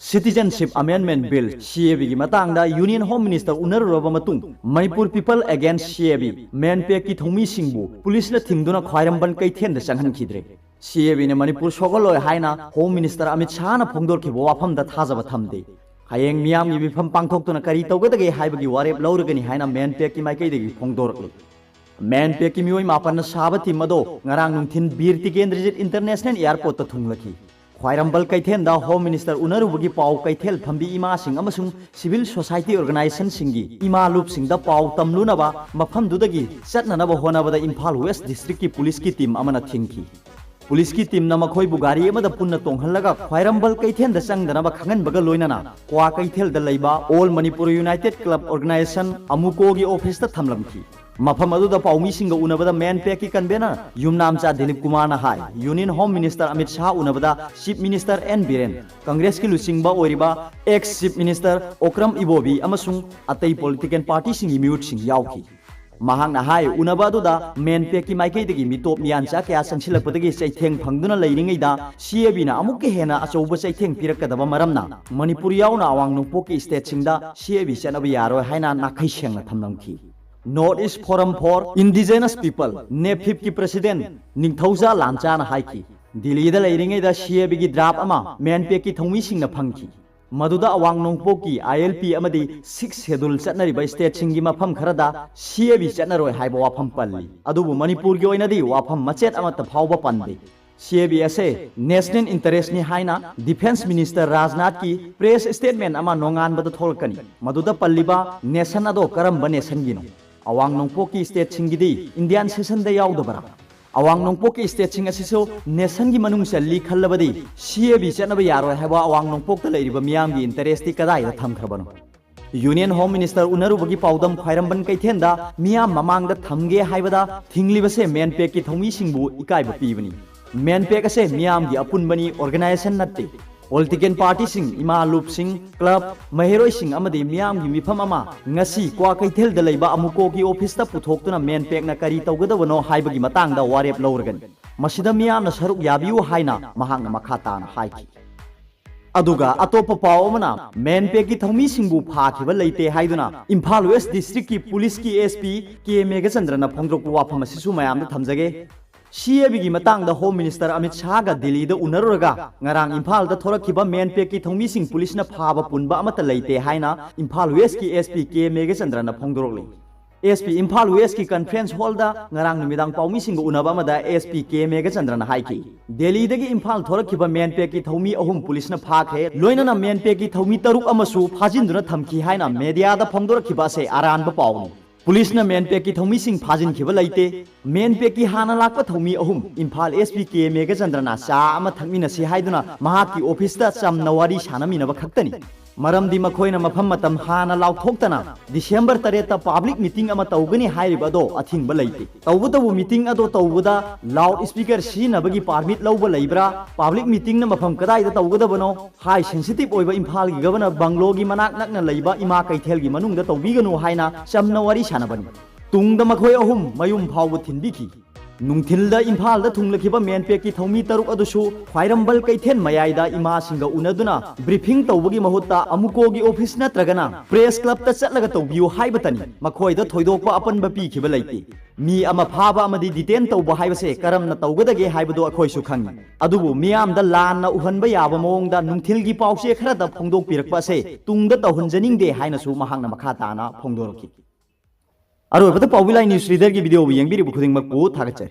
Citizenship Amendment Bill CAB की मतंगदा Union Home Minister उनरुरबा मतुंग Manipur People Against CAB MANPAC की थौमी सिंगबु police ने थिंगदुना ख्वाइरamband कैथेन चंगhankhidre CAB ने Manipur सोगलोय हाइना home minister Amit Shah ना फोंगदोरखिबो वाफमदा थाजबा थमदे हायेंग मियाम की मिफम पांगथोक्तुना करी तौगदगे हाइबगी वारेप लौरगनी हाइना MANPAC की माइकैदगी फोंगदोरखलि MANPAC की मियोय मापन साबा टीम मदो ngarang nungthin बीर तिकेंद्रजित इंटरनेशनल एयरपोर्ट ता थुंगलखि khwairamband kaithenda home minister unarubugi pau kaithel thambi ima sing amasung civil society organization singi ima loop sing da pau tamlunaba mafam dudagi chatnanaba honabada Imphal West district ki police ki team amana thingki police ki team na makhoi bugari amada punna tonghallaga khwairamband kaithenda changdanaba khangan baga loinana kwa kaithel da leiba all manipur united club organization amuko gi office ta thamlamki मफम अदुदा पाउमी सिंग उनबदा MANPAC की convener युमनामचा दिलीप कुमार ना हाय union home minister Amit Shah उनबदा chief minister N Biren Congress की लुसिंगबा ओरिबा ex chief minister Okram Ibobi अमसुंग अतई पॉलिटिकल पार्टी सिंग म्यूट सिंग याउखी महांगना हाय उनबा अदुदा MANPAC की माइकैदगी मिटोप मियानचा क्या संसिलकपदगी चैथेंग फंगदुना लैरिङैदा CAB ना अमुक हेना अचौब चैथेंग पिरकदबा मरमना मणिपुर याउना अवांग नोंपोकी स्टेट सिंगदा CAB चनबा यारोय हाइना नाखै सेंगना थमलमखी North East Forum for Indigenous People NEPIP की प्रेसिडेंट निंगथौजा लांचाना हाइकी दिल्लीदा लैरिङैदा CAB की ड्राफ्ट अमा MANPAC की थौमी सिंगना फंगखी मदुदा अवांग नोंपोकी ILP अमदी 6 शेड्यूल चटनरिबा स्टेट सिंगी मफम खरदा CAB चटनरोय हाइबा वाफम पल्ली अदुबु मणिपुर की ओइनदी वाफम मचेत अमत फावबा पंदे CAB असे नेशनल इंटरेस्ट नि हाइना डिफेंस मिनिस्टर राजनाथ की प्रेस स्टेटमेंट अमा नोंगानबदा थोलकनी मदुदा पल्लीबा नेशन अदो करम नेशन गिनो अवांग नोंपोकी स्टेट सिंगिदी इंडियन सेशन दा याउदबरा अवांग नोंपोकी स्टेट सिंग असिसो नेशन की मनुंग चल्ली खल्लबदी CAB चनबा यारोय हाइबा अवांग नोंपोक लैरिबा मियाम की इंटरेस्ट ती कदाइदा थमखरबनो यूनियन होम मिनिस्टर उनरुबगी पाउदम khwairamband kaithenda मियाम ममांग दा थमगे हाइबदा थिंगलिबसे MANPAC की थौमी सिंगबु इकाइबा पीबनी MANPAC असे मियाम की अपुनबनी ऑर्गेनाइजेशन नत्ते पॉलिटिकल पार्टी सिंग इमा लूप सिंग क्लब महिरोय सिंग अमदी मियाम की मिफम अमा ngasi kwa kaithel da leiba amuko की ऑफिस ता पुथोक्तुना MANPAC ना करी तौगदबनो हाइबगी मतंगदा वारेप लौरगन मसिदा मियाम ना सरुक याबियु हाइना महांग मखातान हाइकी अदुगा अतोप पाव अमना MANPAC की थौमी सिंगबु फाखिबा लेते हाइदुना Imphal West district की पुलिस की SP K.Meghachandragi फोंगद्रोक वाफम असिसु मयाम दा थमजगे CAB की मतंगदा होम मिनिस्टर अमित शाह गा दिल्ली दा उनरुरगा ngarang Imphal दा थोरखिबा MANPAC की थौमी सिंग पुलिस ना फाबा पुनबा अमत लेते हाइना Imphal West की SP K.Meghachandragi फोंगद्रोकले SP Imphal West की कॉन्फ्रेंस हॉल दा ngarang numidang पाउमी सिंग उनबा अमदा SP K.Meghachandragi हाइकी दिल्ली दगी Imphal थोरखिबा MANPAC की थौमी अहुम पुलिस ना फाखे लोइनना MANPAC की थौमी तरुक अमसु फाजिनदुना थमखी हाइना मीडिया दा फोंगदोरखिबा से आरानबा पाउनी पुलिस ने MANPAC की थौमी सिंग फाजिन खिबा लैते MANPAC की हाना लाकपा थौमी अहुम Imphal SP K.Meghachandragi चा अमा थंगमिनसि हाइदुना महाकी ऑफिस दा चमना वारी सानमिनबा खक्तनी मरमदी मखोइना मफम मतम हाना लाउथोक्तना डिसेंबर 3 ता पब्लिक मीटिंग अमा तौगनी हाइरिबदो अथिंगबा लैते तौबदबु मीटिंग अदो तौबदा लाउड स्पीकर सिनबगी परमिट लौबा लैब्रा पब्लिक मीटिंग ना मफम कदाइदा तौगदबनो हाई सेंसिटिव ओइबा Imphal की गवर्नर बंगलो की मनाक नकना लैबा इमा कैथेल की मनुंग दा तौबिगनु हाइना चमना वारी सानबनी तुंगदा मखोय अहुम मयुम फाव थिनबिखी नुंथिलदा Imphal दा थुंगलखिबा MANPAC की थौमी तरुक अदुसु khwairamband kaithel mayayda ima singa unaduna briefing tawbagi mahutta amuko gi office natragana press club ta chatlaga tawbiu haibatani makhoi da thoidokpa apanba pi khiba laiti mi ama phaba amadi detain tawba haibase karamna tawgadage haibado akhoi su khangi adubu miyam da lanna uhanba yaba mawong da nungthil gi pause khara da phongdok pirakpa se tungda tawhunjaning de haina su mahangna makha tana phongdorki Paobilai news reader की video young भी खुदिंग मक्कू थागचे